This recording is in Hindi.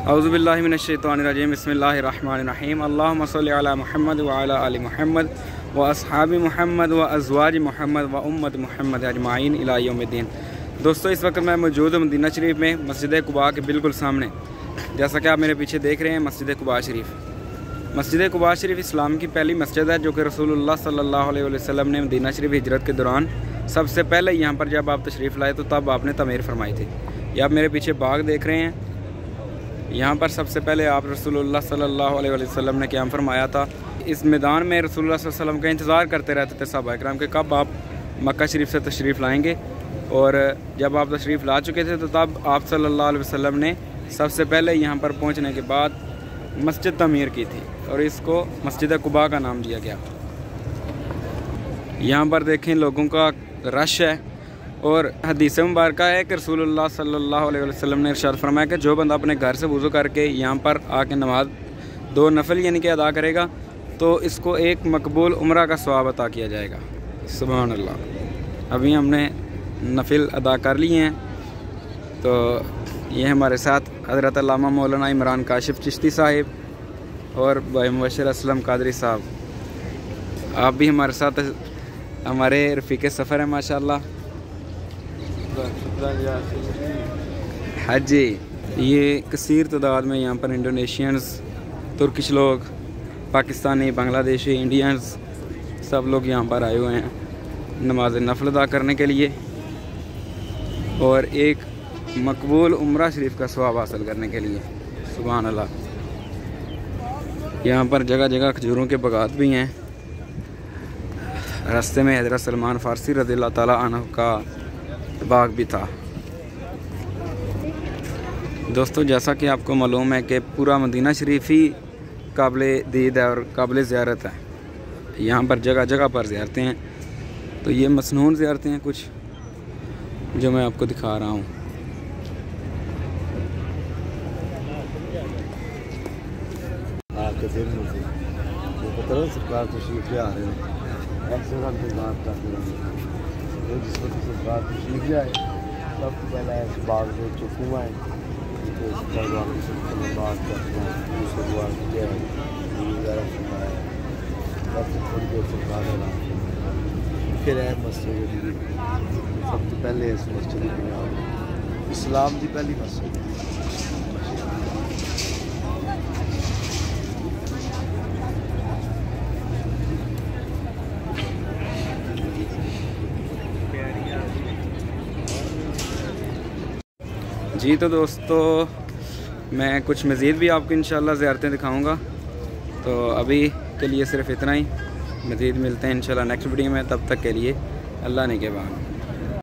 औज़ुबिल्लाहि मिनश्शैतानिर्रजीम बिस्मिल्लाहिर्रहमानिर्रहीम अल्लाहुम्मा सल्लि अला मुहम्मद व अला आलि मुहम्मद व अस्हाबि मुहम्मद व अज़वाजि मुहम्मद व उम्मत मुहम्मद अजमाइन इला यौमिद्दीन। दोस्तों, इस वक्त मैं मौजूद हूँ मदीना शरीफ में, मस्जिद कुबा के बिल्कुल सामने। जैसा कि आप मेरे पीछे देख रहे हैं, मस्जिद कुबा शरीफ। मस्जिद कुबा शरीफ इस्लाम की पहली मस्जिद है जो कि रसूलुल्लाह सल्लल्लाहु अलैहि वसल्लम ने मदीना शरीफ हिजरत के दौरान सबसे पहले यहाँ पर जब आप तशरीफ़ लाए तो तब आपने तमीर फरमाई थी। ये आप मेरे पीछे बाग देख रहे हैं, यहाँ पर सबसे पहले आप रसूलुल्लाह सल्लल्लाहु अलैहि वसल्लम ने क़याम फरमाया था। इस मैदान में रसूलुल्लाह सल्लल्लाहु अलैहि वसल्लम का इंतज़ार करते रहते थे सहाबा किराम के कब आप मक्का शरीफ से तशरीफ़ लाएँगे। और जब आप तशरीफ़ ला चुके थे तो तब आप सल्लल्लाहु अलैहि वसल्लम ने सबसे पहले यहाँ पर पहुँचने के बाद मस्जिद तमीर की थी और इसको मस्जिद कुबा का नाम दिया गया। यहाँ पर देखें लोगों का रश है और हदीस मुबारक है कि रसूलुल्लाह सल्लल्लाहु अलैहि वसल्लम ने इरशाद फरमाया कि जो बंदा अपने घर से वज़ू करके यहाँ पर आके नमाज 2 नफल यानी कि अदा करेगा तो इसको एक मकबूल उम्रा का सवाब अता किया जाएगा। सुभान अल्लाह। अभी हमने नफिल अदा कर लिए हैं। तो ये हमारे साथ हज़रत अल्लामा मौलाना इमरान काशिफ चिश्ती साहिब और भाई मुबश्शिर असलम कादरी साहब, आप भी हमारे साथ हमारे रफ़ीक़े सफ़र है माशाअल्लाह। हाँ जी, ये कसीर तादाद में यहाँ पर इंडोनेशियंस, तुर्किश लोग, पाकिस्तानी, बांग्लादेशी, इंडियंस सब लोग यहाँ पर आए हुए हैं नमाज नफल अदा करने के लिए और एक मकबूल उम्रा शरीफ का सवाब हासिल करने के लिए। सुभान अल्लाह। यहाँ पर जगह जगह खजूरों के बागात भी हैं। रास्ते में हज़रत सलमान फ़ारसी रज़ियल्लाहु ताला अन्हु का बाग भी था। दोस्तों, जैसा कि आपको मालूम है कि पूरा मदीना शरीफ ही काबिल दीद है और काबिल ज़ियारत है। यहाँ पर जगह जगह पर ज़ियारतें हैं। तो ये मसनून ज़ियारतें हैं कुछ जो मैं आपको दिखा रहा हूँ। आपके दिल में से वो पता है सरकार तशरीफ़ ले आ रहे हैं, ऐसे हम इंतज़ार करते हैं। तो जिस वक्त सरकार तशरीफ़ ले आए सबसे पहले ऐसे बाग में जो कुआँ है तो भगवान से बात करते हैं, दूसरे भगवान किया है वगैरह सुना है। तब थोड़ी देर सरकार है फिर है मस्जिद। सबसे पहले इस मस्जिद की इस्लाम की पहली मस्जिद। जी तो दोस्तों, मैं कुछ मज़ीद भी आपको इंशाल्लाह ज़ियारतें दिखाऊंगा। तो अभी के लिए सिर्फ इतना ही। मज़ीद मिलते हैं इंशाल्लाह नेक्स्ट वीडियो में। तब तक के लिए अल्लाह निगहबान।